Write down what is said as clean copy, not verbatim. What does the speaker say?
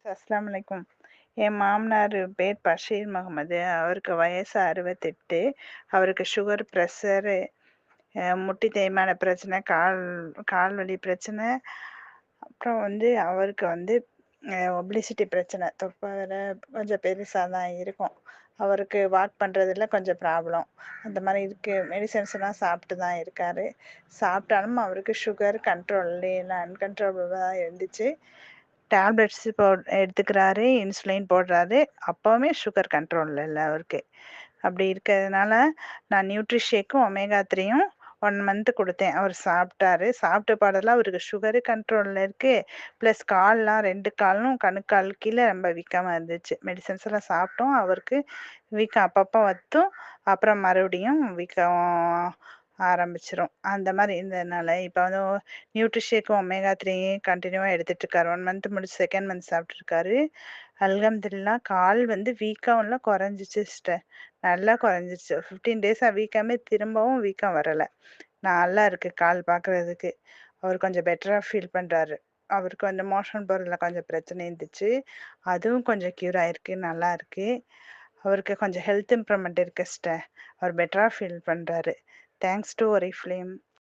அஸ்ஸலாமு அலைக்கும். என் மாமனார் பேர் பஷீர் முகமது. அவருக்கு வயசு 68. அவருக்கு சுகர், ப்ரெஷரு, முட்டி தேய்மான பிரச்சனை, கால் வலி பிரச்சனை. அப்புறம் அவருக்கு ஒபிலிசிட்டி பிரச்சனை. தொப்பை வேற கொஞ்சம் பெருசா தான் இருக்கும். அவருக்கு வாக் பண்றதுல கொஞ்சம் ப்ராப்ளம். அந்த மாரி இருக்கு. மெடிசின்ஸ் எல்லாம் சாப்பிட்டு தான் இருக்காரு. சாப்பிட்டாலும் அவருக்கு சுகர் கண்ட்ரோல்லே இல்ல, அன்கண்ட்ரோலபிளா தான் இருந்துச்சு. டேப்லெட்ஸ் இப்போ எடுத்துக்கிறாரு, இன்சுலின் போடுறாரு. அப்பவுமே சுகர் கண்ட்ரோல்ல இல்ல அவருக்கு. அப்படி இருக்கிறதுனால நான் நியூட்ரிஷேக்கும் ஒமேகா 3யும் 1 மந்த் குடுத்தேன். அவர் சாப்பிட்டாரு. சாப்பிட்ட பாடெல்லாம் அவருக்கு சுகரு கண்ட்ரோல்ல இருக்கு. பிளஸ் கால்லாம் 2 காலும் கணுக்கால் கீழ ரொம்ப வீக்கமா இருந்துச்சு. மெடிசின்ஸ் எல்லாம் சாப்பிட்டோம். அவருக்கு வீக்கம் அப்பப்ப வத்தும். அப்புறம் மறுபடியும் வீக்கம் ஆரம்பிச்சிரும். அந்த மாரி இருந்ததுனால இப்ப நியூட்ரிஷேக்கும் ஒமேகா 3யும் கன்டினியூவா எடுத்துட்டு இருக்காரு. 1 மந்த் முடிச்சு 2nd மந்த் சாப்பிட்டு இருக்காரு. அல்ஹம்துலில்லாஹ் கால் வீக்கம் எல்லாம் குறைஞ்சிச்சு சிஸ்டர். நல்லா குறைஞ்சிருச்சு. 15 டேஸா வீக்கமே திரும்பவும் வீக்கம் வரல. நல்லா இருக்கு கால் பார்க்கறதுக்கு. அவர் கொஞ்சம் பெட்டரா ஃபீல் பண்றாரு. அவருக்கு மோஷன் போறதுல கொஞ்சம் பிரச்சனை இருந்துச்சு. அதுவும் கொஞ்சம் கியூர் ஆயிருக்கு. நல்லா இருக்கு. அவருக்கு கொஞ்சம் ஹெல்த் இம்ப்ரூவ்மெண்ட் இருக்கு சிஸ்டர். அவர் பெட்டரா ஃபீல் பண்றாரு. Thanks to Oriflame.